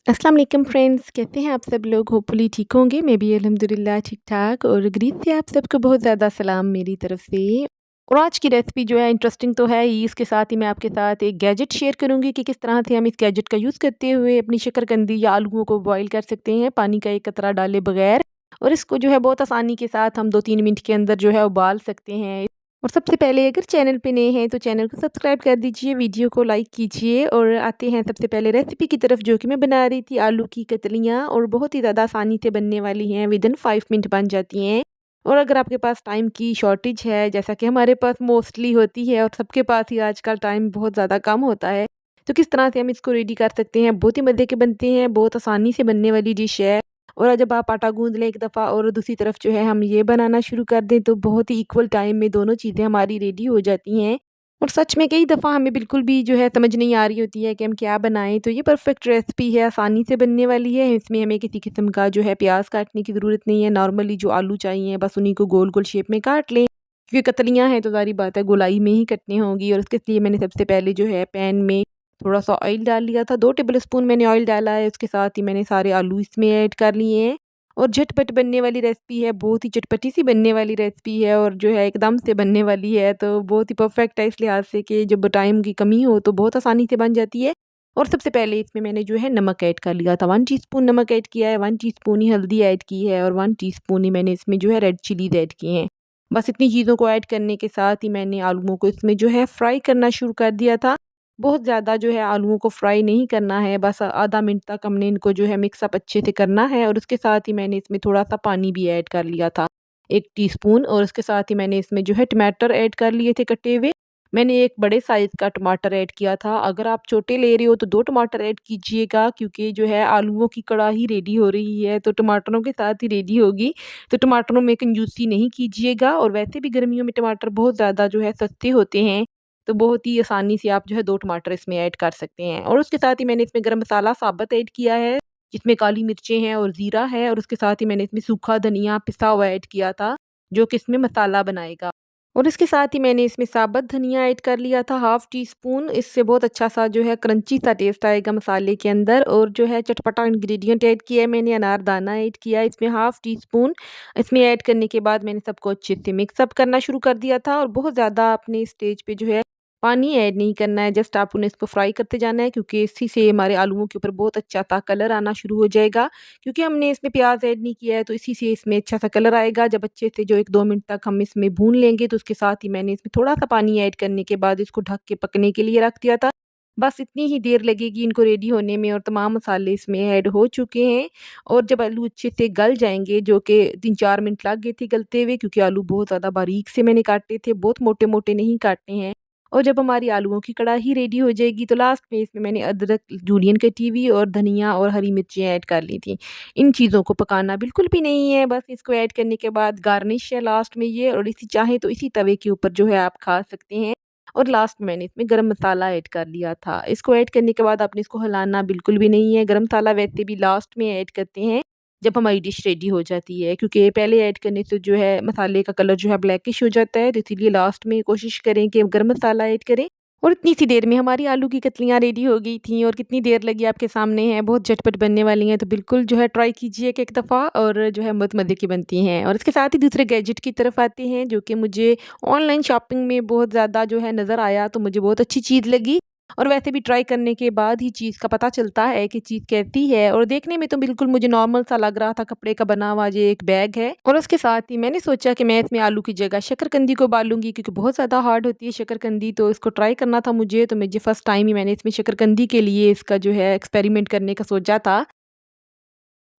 अस्सलाम वालेकुम फ्रेंड्स, कैसे हैं आप सब लोग? होपफुली ठीक होंगे। मैं भी अल्हम्दुलिल्लाह ठीक-ठाक और ग्रीत से आप सबको बहुत ज़्यादा सलाम मेरी तरफ से। और आज की रेसिपी जो है इंटरेस्टिंग तो है ही, इसके साथ ही मैं आपके साथ एक गैजेट शेयर करूँगी कि किस तरह से हम इस गैजेट का यूज़ करते हुए अपनी शकरकंदी या आलूओं को बॉयल कर सकते हैं, पानी का एक कतरा डाले बगैर। और इसको जो है बहुत आसानी के साथ हम 2-3 मिनट के अंदर जो है उबाल सकते हैं। और सबसे पहले अगर चैनल पे नए हैं तो चैनल को सब्सक्राइब कर दीजिए, वीडियो को लाइक कीजिए और आते हैं सबसे पहले रेसिपी की तरफ, जो कि मैं बना रही थी आलू की कतलियाँ और बहुत ही ज़्यादा आसानी से बनने वाली हैं, विदिन 5 मिनट बन जाती हैं। और अगर आपके पास टाइम की शॉर्टेज है, जैसा कि हमारे पास मोस्टली होती है और सबके पास ही आजकल टाइम बहुत ज़्यादा कम होता है, तो किस तरह से हम इसको रेडी कर सकते हैं। बहुत ही मज़े के बनते हैं, बहुत आसानी से बनने वाली डिश है। और जब आप आटा गूँध लें एक दफ़ा और दूसरी तरफ जो है हम ये बनाना शुरू कर दें, तो बहुत ही इक्वल टाइम में दोनों चीज़ें हमारी रेडी हो जाती हैं। और सच में कई दफ़ा हमें बिल्कुल भी जो है समझ नहीं आ रही होती है कि हम क्या बनाएँ, तो ये परफ़ेक्ट रेसिपी है, आसानी से बनने वाली है। इसमें हमें किसी किस्म का जो है प्याज़ काटने की ज़रूरत नहीं है, नॉर्मली जो आलू चाहिए बस उन्हीं को गोल-गोल शेप में काट लें। क्योंकि कतलियाँ हैं तो ज़ाहिर बात है गोलाई में ही कटनी होंगी। और उसके लिए मैंने सबसे पहले जो है पैन में थोड़ा-सा ऑयल डाल लिया था, 2 टेबल स्पून मैंने ऑयल डाला है, उसके साथ ही मैंने सारे आलू इसमें ऐड कर लिए हैं। और झटपट बनने वाली रेसिपी है, बहुत ही चटपटी-सी बनने वाली रेसिपी है और जो है एकदम से बनने वाली है, तो बहुत ही परफेक्ट है इस लिहाज से कि जब टाइम की कमी हो तो बहुत आसानी से बन जाती है। और सबसे पहले इसमें मैंने जो है नमक ऐड कर लिया था, 1 टीस्पून नमक ऐड किया है, 1 टीस्पून ही हल्दी ऐड की है और 1 टीस्पून ही मैंने इसमें जो है रेड चिलीज़ ऐड किए हैं। बस इतनी चीज़ों को ऐड करने के साथ ही मैंने आलूओं को इसमें जो है फ्राई करना शुरू कर दिया था। बहुत ज़्यादा जो है आलूओं को फ्राई नहीं करना है, बस आधा मिनट तक हमने इनको जो है मिक्स अप अच्छे से करना है। और उसके साथ ही मैंने इसमें थोड़ा-सा पानी भी ऐड कर लिया था, 1 टीस्पून। और उसके साथ ही मैंने इसमें जो है टमाटर ऐड कर लिए थे कटे हुए। मैंने एक बड़े साइज़ का टमाटर ऐड किया था, अगर आप छोटे ले रहे हो तो 2 टमाटर ऐड कीजिएगा, क्योंकि जो है आलूओं की कड़ाही रेडी हो रही है, तो टमाटरों के साथ ही रेडी होगी। तो टमाटरों में कंजूसी नहीं कीजिएगा। और वैसे भी गर्मियों में टमाटर बहुत ज़्यादा जो है सस्ते होते हैं, तो बहुत ही आसानी से आप जो है 2 टमाटर इसमें ऐड कर सकते हैं। और उसके साथ ही मैंने इसमें गरम मसाला साबुत ऐड किया है, जिसमें काली मिर्चें हैं और ज़ीरा है। और उसके साथ ही मैंने इसमें सूखा धनिया पिसा हुआ ऐड किया था, जो कि इसमें मसाला बनाएगा। और इसके साथ ही मैंने इसमें साबुत धनिया ऐड कर लिया था, हाफ़ टी स्पून। इससे बहुत अच्छा-सा जो है क्रंची सा टेस्ट आएगा मसाले के अंदर। और जो है चटपटा इंग्रीडिएंट ऐड किया है मैंने, अनारदाना ऐड किया है इसमें हाफ़ टी स्पून। इसमें ऐड करने के बाद मैंने सबको अच्छे से मिक्स अप करना शुरू कर दिया था। और बहुत ज़्यादा आपने इस स्टेज पे जो है पानी ऐड नहीं करना है, जस्ट आप उन्हें इसको फ्राई करते जाना है, क्योंकि इसी से हमारे आलूओं के ऊपर बहुत अच्छा-सा कलर आना शुरू हो जाएगा। क्योंकि हमने इसमें प्याज़ ऐड नहीं किया है, तो इसी से इसमें अच्छा-सा कलर आएगा। जब अच्छे से जो 1-2 मिनट तक हम इसमें भून लेंगे, तो उसके साथ ही मैंने इसमें थोड़ा-सा पानी ऐड करने के बाद इसको ढक के पकने के लिए रख दिया था। बस इतनी ही देर लगेगी इनको रेडी होने में और तमाम मसाले इसमें ऐड हो चुके हैं। और जब आलू अच्छे से गल जाएँगे, जो कि 3-4 मिनट लग गए थे गलते हुए, क्योंकि आलू बहुत ज़्यादा बारीक से मैंने काटे थे, बहुत मोटे-मोटे नहीं काटने हैं। और जब हमारी आलूओं की कढ़ाई रेडी हो जाएगी, तो लास्ट में इसमें मैंने अदरक जूलियन कटी हुई और धनिया और हरी मिर्चें ऐड कर ली थी। इन चीज़ों को पकाना बिल्कुल भी नहीं है, बस इसको ऐड करने के बाद गार्निश है लास्ट में ये। और इसी चाहे तो इसी तवे के ऊपर जो है आप खा सकते हैं। और लास्ट में मैंने इसमें गरम मसाला ऐड कर लिया था। इसको ऐड करने के बाद आपने इसको हिलाना बिल्कुल भी नहीं है। गरम मसाला वैसे भी लास्ट में ऐड करते हैं, जब हमारी डिश रेडी हो जाती है, क्योंकि पहले ऐड करने से जो है मसाले का कलर जो है ब्लैकिश हो जाता है, तो इसीलिए लास्ट में कोशिश करें कि गरम मसाला ऐड करें। और इतनी सी देर में हमारी आलू की कतलियाँ रेडी हो गई थीं और कितनी देर लगी आपके सामने है, बहुत झटपट बनने वाली हैं, तो बिल्कुल जो है ट्राई कीजिएगा एक दफ़ा, और जो है बहुत मज़े की बनती हैं। और इसके साथ ही दूसरे गैजेट की तरफ आते हैं, जो कि मुझे ऑनलाइन शॉपिंग में बहुत ज़्यादा जो है नज़र आया, तो मुझे बहुत अच्छी चीज़ लगी। और वैसे भी ट्राई करने के बाद ही चीज़ का पता चलता है कि चीज़ कैसी है। और देखने में तो बिल्कुल मुझे नॉर्मल सा लग रहा था, कपड़े का बना हुआ ये एक बैग है। और उसके साथ ही मैंने सोचा कि मैं इसमें आलू की जगह शकरकंदी को उबालूँगी, क्योंकि बहुत ज़्यादा हार्ड होती है शकरकंदी, तो इसको ट्राई करना था मुझे। तो मुझे फर्स्ट टाइम ही मैंने इसमें शकरकंदी के लिए इसका जो है एक्सपेरिमेंट करने का सोचा था।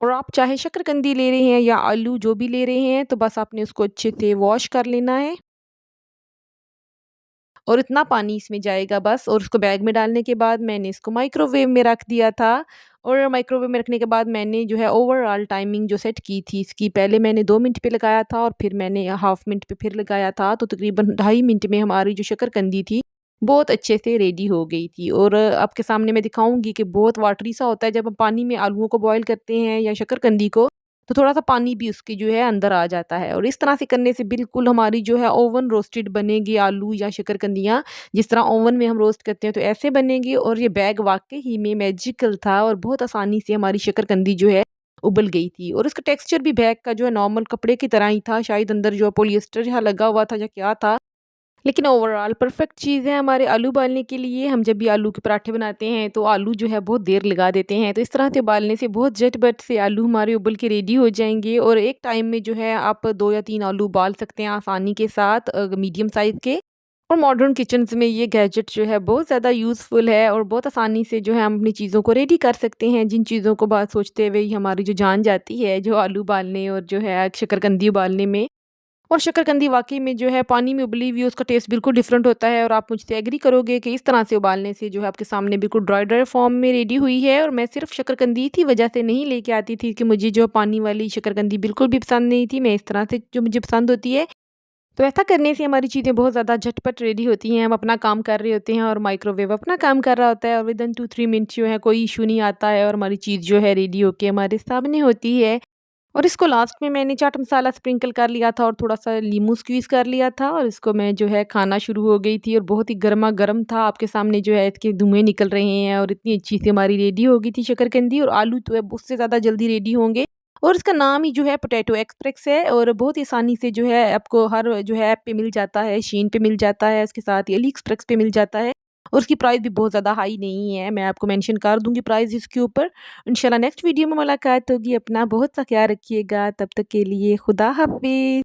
और आप चाहे शकरकंदी ले रहे हैं या आलू जो भी ले रहे हैं, तो बस आपने उसको अच्छे से वॉश कर लेना है। और इतना पानी इसमें जाएगा बस। और उसको बैग में डालने के बाद मैंने इसको माइक्रोवेव में रख दिया था। और माइक्रोवेव में रखने के बाद मैंने जो है ओवरऑल टाइमिंग जो सेट की थी इसकी, पहले मैंने 2 मिनट पे लगाया था और फिर मैंने हाफ़ मिनट पे फिर लगाया था, तो तकरीबन ढाई मिनट में हमारी जो शकरकंदी थी, बहुत अच्छे से रेडी हो गई थी। और आपके सामने मैं दिखाऊँगी कि बहुत वाटरी सा होता है जब हम पानी में आलूओं को बॉयल करते हैं या शकरकंदी को, तो थोड़ा-सा पानी भी उसके जो है अंदर आ जाता है और इस तरह से करने से बिल्कुल हमारी जो है ओवन रोस्टेड बनेगी आलू या शकरकंदियाँ, जिस तरह ओवन में हम रोस्ट करते हैं तो ऐसे बनेगी और ये बैग वाक़ई ही में मैजिकल था और बहुत आसानी से हमारी शकरकंदी जो है उबल गई थी और उसका टेक्सचर भी बैग का जो है नॉर्मल कपड़े की तरह ही था, शायद अंदर जो है पॉलिएस्टर यहाँ लगा हुआ था या क्या था। लेकिन ओवरऑल परफेक्ट चीज़ है हमारे आलू उबालने के लिए। हम जब भी आलू के पराठे बनाते हैं तो आलू जो है बहुत देर लगा देते हैं। तो इस तरह से उबालने से बहुत झट-पट से आलू हमारे उबल के रेडी हो जाएँगे और एक टाइम में जो है आप 2 या 3 आलू उबाल सकते हैं आसानी के साथ मीडियम साइज़ के। और मॉडर्न किचन्स में ये गैजेट जो है बहुत ज़्यादा यूज़फुल है और बहुत आसानी से जो है हम अपनी चीज़ों को रेडी कर सकते हैं। जिन चीज़ों को बात सोचते हुए ही हमारी जो जान जाती है, जो आलू उबालने और जो है शकरकंदी उबालने में। और शकरकंदी वाक़ई में जो है पानी में उबली हुई उसका टेस्ट बिल्कुल डिफरेंट होता है और आप मुझसे एग्री करोगे कि इस तरह से उबालने से जो है आपके सामने बिल्कुल ड्राई फॉर्म में रेडी हुई है और मैं सिर्फ़ शकरकंदी की वजह से नहीं लेके आती थी कि मुझे जो पानी वाली शकरकंदी बिल्कुल भी पसंद नहीं थी। मैं इस तरह से जो मुझे पसंद होती है, तो ऐसा करने से हमारी चीज़ें बहुत ज़्यादा झटपट रेडी होती हैं। हम अपना काम कर रहे होते हैं और माइक्रोवेव अपना काम कर रहा होता है और विदिन 2-3 मिनट जो है कोई इश्यू नहीं आता है और हमारी चीज़ जो है रेडी होके हमारे सामने होती है। और इसको लास्ट में मैंने चाट मसाला स्प्रिंकल कर लिया था और थोड़ा-सा नींबू स्क्वीज़ कर लिया था और इसको मैं जो है खाना शुरू हो गई थी और बहुत ही गरमा-गरम था। आपके सामने जो है इसके धुएँ निकल रहे हैं और इतनी अच्छी सी हमारी रेडी हो गई थी शकरकंदी और आलू तो है उससे ज़्यादा जल्दी रेडी होंगे। और इसका नाम ही जो है पोटैटो एक्सप्रेस है और बहुत ही आसानी से जो है आपको हर जो है ऐप पे मिल जाता है, शीन पे मिल जाता है, इसके साथ ही अली एक्सप्रेस पे मिल जाता है और उसकी प्राइस भी बहुत ज़्यादा हाई नहीं है। मैं आपको मेंशन कर दूँगी प्राइस इसके ऊपर। इंशाल्लाह नेक्स्ट वीडियो में मुलाकात होगी। अपना बहुत सा ख्याल रखिएगा। तब तक के लिए खुदा हाफ़िज़।